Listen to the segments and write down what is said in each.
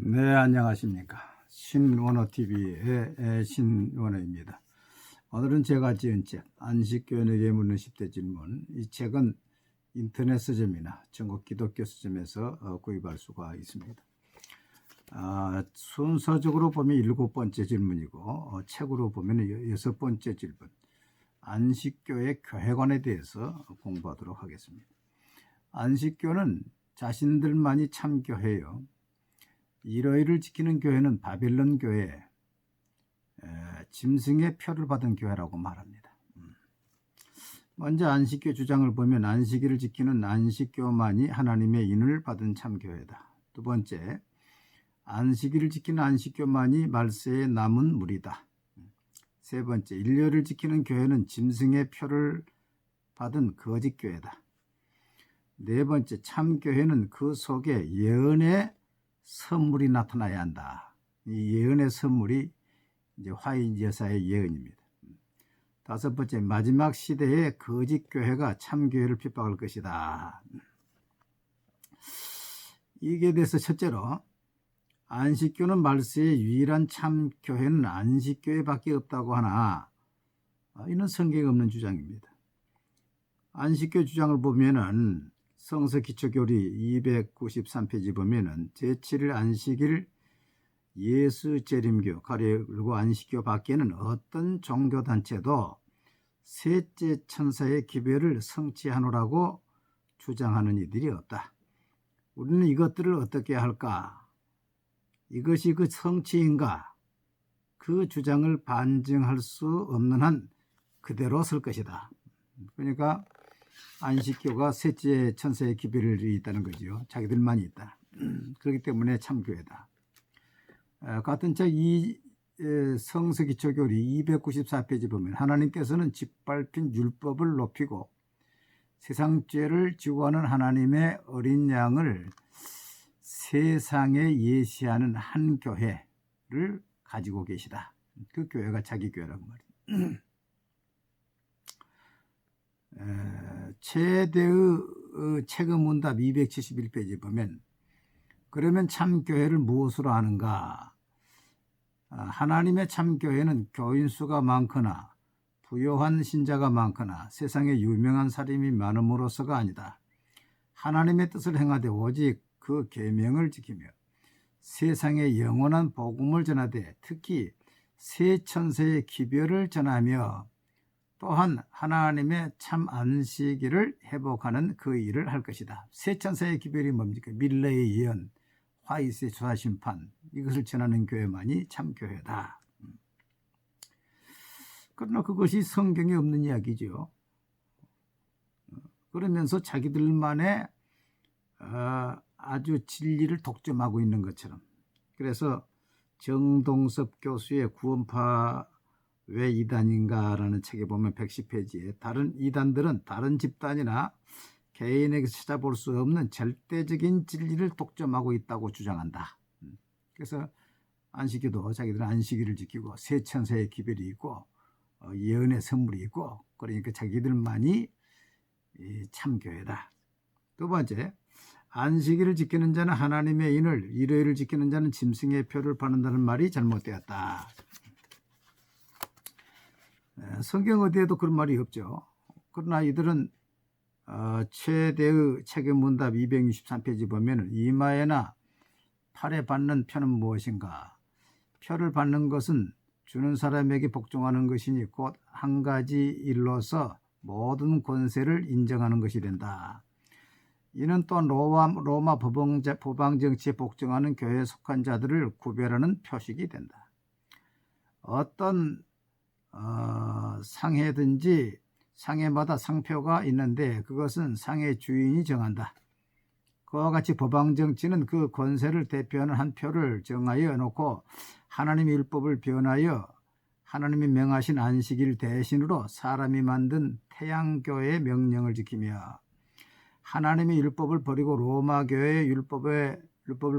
네, 안녕하십니까. 신원어TV의 신원어입니다. 오늘은 제가 지은 책, 안식교인에게 묻는 10대 질문. 이 책은 인터넷 서점이나 전국 기독교 서점에서 구입할 수가 있습니다. 순서적으로 보면 7번째 질문이고, 책으로 보면 6번째 질문. 안식교의 교회관에 대해서 공부하도록 하겠습니다. 안식교는 자신들만이 참교회요. 일요일을 지키는 교회는 바벨론 교회, 짐승의 표를 받은 교회라고 말합니다. 먼저 안식교 주장을 보면 안식일을 지키는 안식교만이 하나님의 인을 받은 참교회다. 두 번째, 안식일을 지키는 안식교만이 말세에 남은 무리다. 세 번째, 일요일을 지키는 교회는 짐승의 표를 받은 거짓 교회다. 네 번째, 참교회는 그 속에 예언의 선물이 나타나야 한다. 이 예언의 선물이 이제 화인 여사의 예언입니다. 다섯 번째, 마지막 시대에 거짓 교회가 참교회를 핍박할 것이다. 이게 대해서 첫째로, 안식교는 말세의 유일한 참교회는 안식교회밖에 없다고 하나 이는 성경에 없는 주장입니다. 안식교 주장을 보면은 성서 기초교리 293페이지 보면은 제7일 안식일 예수 재림교 그리고 안식교 밖에는 어떤 종교단체도 셋째 천사의 기별을 성취하노라고 주장하는 이들이 없다. 우리는 이것들을 어떻게 할까? 이것이 그 성취인가? 그 주장을 반증할 수 없는 한 그대로 설 것이다. 그러니까 안식교가 셋째 천사의 기별이 있다는 거죠. 자기들만이 있다. 그렇기 때문에 참교회다. 같은 책 성서 기초교리 294페이지 보면 하나님께서는 짓밟힌 율법을 높이고 세상 죄를 지고하는 하나님의 어린 양을 세상에 예시하는 한 교회를 가지고 계시다. 그 교회가 자기 교회라고 말이에요. 최대의 책임문답 271페이지 보면 그러면 참교회를 무엇으로 하는가? 하나님의 참교회는 교인 수가 많거나 부요한 신자가 많거나 세상에 유명한 사람이 많음으로서가 아니다. 하나님의 뜻을 행하되 오직 그 계명을 지키며 세상에 영원한 복음을 전하되 특히 새 천사의 기별을 전하며 또한 하나님의 참 안식일을 회복하는 그 일을 할 것이다. 새 천사의 기별이 뭡니까? 밀레의 예언, 화이스의 조사심판, 이것을 전하는 교회만이 참 교회다. 그러나 그것이 성경에 없는 이야기죠. 그러면서 자기들만의 아주 진리를 독점하고 있는 것처럼. 그래서 정동섭 교수의 구원파 왜 이단인가라는 책에 보면 110페이지에 다른 이단들은 다른 집단이나 개인에게 찾아볼 수 없는 절대적인 진리를 독점하고 있다고 주장한다. 그래서 안식교도 자기들은 안식일을 지키고 새 천사의 기별이 있고 예언의 선물이 있고 그러니까 자기들만이 참교회다. 두 번째, 안식일을 지키는 자는 하나님의 인을, 일요일을 지키는 자는 짐승의 표를 받는다는 말이 잘못되었다. 성경 어디에도 그런 말이 없죠. 그러나 이들은 최대의 책임문답 263페이지 보면 이마에나 팔에 받는 표는 무엇인가? 표를 받는 것은 주는 사람에게 복종하는 것이니 곧 한 가지 일로서 모든 권세를 인정하는 것이 된다. 이는 또 로마 법왕 정치에 복종하는 교회에 속한 자들을 구별하는 표식이 된다. 어떤 상해든지 상해마다 상표가 있는데 그것은 상해 주인이 정한다. 그와 같이 법왕정치는 그 권세를 대표하는 한 표를 정하여 놓고 하나님의 율법을 변하여 하나님이 명하신 안식일 대신으로 사람이 만든 태양교회의 명령을 지키며 하나님의 율법을 버리고 로마교회의 율법을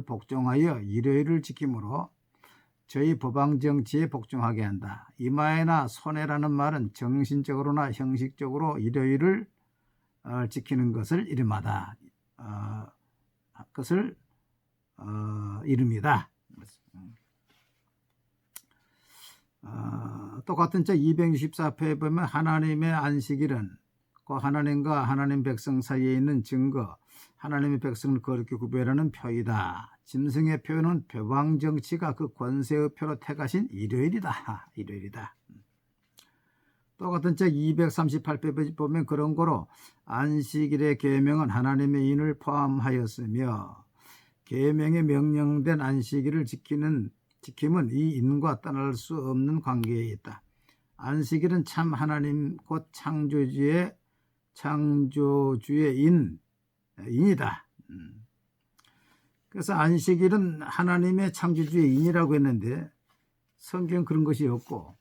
복종하여 일요일을 지킴으로 저희 법왕정치에 복종하게 한다. 이마에나 손에라는 말은 정신적으로나 형식적으로 일요일을 지키는 것을 이름하다. 그것을 이름이다. 똑같은 책 264페이지에 보면 하나님의 안식일은 그 하나님과 하나님 백성 사이에 있는 증거, 하나님의 백성을 그렇게 구별하는 표이다. 짐승의 표는 표방정치가 그 권세의 표로 택하신 일요일이다. 일요일이다. 똑같은 책 238페이지 보면 그런 거로 안식일의 계명은 하나님의 인을 포함하였으며 계명에 명령된 안식일을 지킴은 이 인과 떠날 수 없는 관계에 있다. 안식일은 참 하나님 곧 창조주의 인이다. 그래서 안식일은 하나님의 창조주의 인이라고 했는데 성경 그런 것이 없고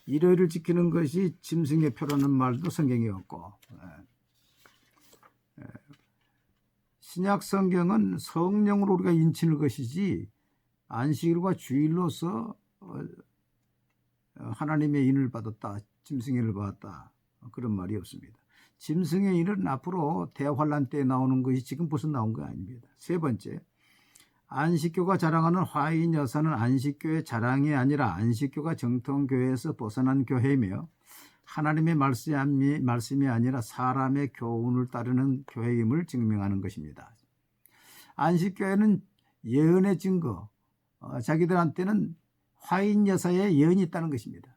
일요일을 지키는 것이 짐승의 표라는 말도 성경에 없고 신약 성경은 성령으로 우리가 인치는 것이지 안식일과 주일로서 하나님의 인을 받았다, 짐승의 인을 받았다 그런 말이 없습니다. 짐승의 인은 앞으로 대환란 때 나오는 것이 지금 벌써 나온 거 아닙니다. 세 번째, 안식교가 자랑하는 화인 여사는 안식교의 자랑이 아니라 안식교가 정통교회에서 벗어난 교회이며 하나님의 말씀이 아니라 사람의 교훈을 따르는 교회임을 증명하는 것입니다. 안식교회는 예언의 증거, 자기들한테는 화인 여사의 예언이 있다는 것입니다.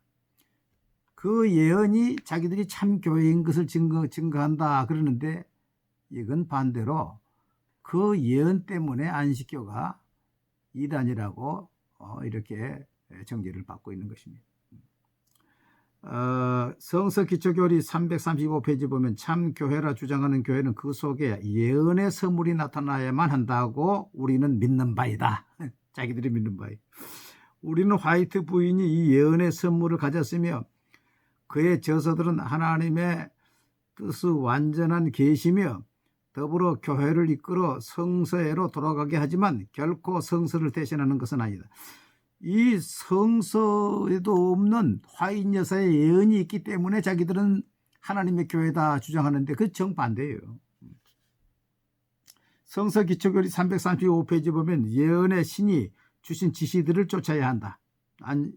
그 예언이 자기들이 참 교회인 것을 증거한다 그러는데 이건 반대로 그 예언 때문에 안식교가 이단이라고 이렇게 정죄를 받고 있는 것입니다. 성서기초교리 335페이지 보면 참 교회라 주장하는 교회는 그 속에 예언의 선물이 나타나야만 한다고 우리는 믿는 바이다. 자기들이 믿는 바이. 우리는 화이트 부인이 이 예언의 선물을 가졌으며 그의 저서들은 하나님의 뜻의 완전한 계시며 더불어 교회를 이끌어 성서에로 돌아가게 하지만 결코 성서를 대신하는 것은 아니다. 이 성서에도 없는 화인 여사의 예언이 있기 때문에 자기들은 하나님의 교회다 주장하는데 그 정반대예요. 성서 기초교리 335페이지 보면 예언의 신이 주신 지시들을 쫓아야 한다.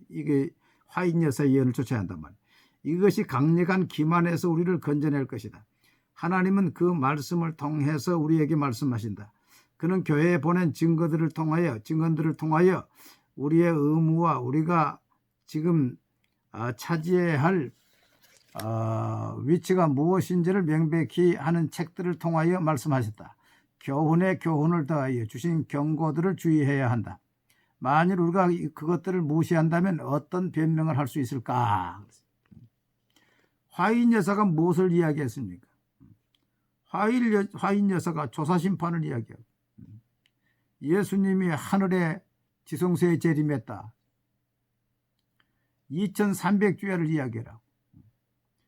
이게 화인 여사의 예언을 쫓아야 한단 말이에요. 이것이 강력한 기만에서 우리를 건져낼 것이다. 하나님은 그 말씀을 통해서 우리에게 말씀하신다. 그는 교회에 보낸 증거들을 통하여 우리의 의무와 우리가 지금 차지해야 할 위치가 무엇인지를 명백히 하는 책들을 통하여 말씀하셨다. 교훈에 교훈을 더하여 주신 경고들을 주의해야 한다. 만일 우리가 그것들을 무시한다면 어떤 변명을 할 수 있을까? 화인 여사가 무엇을 이야기했습니까? 화인 여사가 조사심판을 이야기하고 예수님이 하늘의 지성소에 재림했다. 2300주야를 이야기하고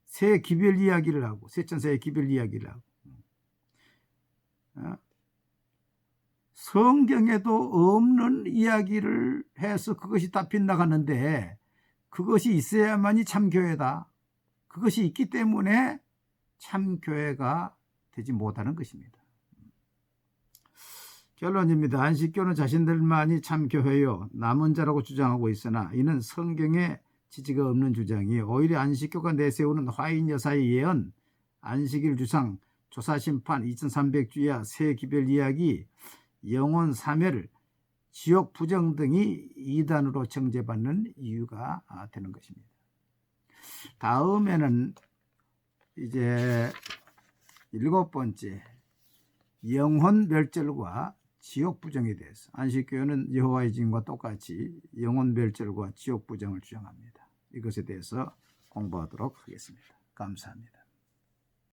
새 기별 이야기를 하고 세천사의 기별 이야기를 하고 성경에도 없는 이야기를 해서 그것이 다 빗나가는데 그것이 있어야만이 참교회다. 그것이 있기 때문에 참교회가 되지 못하는 것입니다. 결론입니다. 안식교는 자신들만이 참교회요 남은 자라고 주장하고 있으나 이는 성경에 지지가 없는 주장이에요. 오히려 안식교가 내세우는 화인 여사의 예언, 안식일 주상, 조사심판, 2300주야, 새 기별 이야기, 영혼 사멸, 지옥 부정 등이 이단으로 정죄받는 이유가 되는 것입니다. 다음에는 이제 7번째 영혼 멸절과 지옥 부정에 대해서 안식교회는 여호와의 증인과 똑같이 영혼 멸절과 지옥 부정을 주장합니다. 이것에 대해서 공부하도록 하겠습니다. 감사합니다.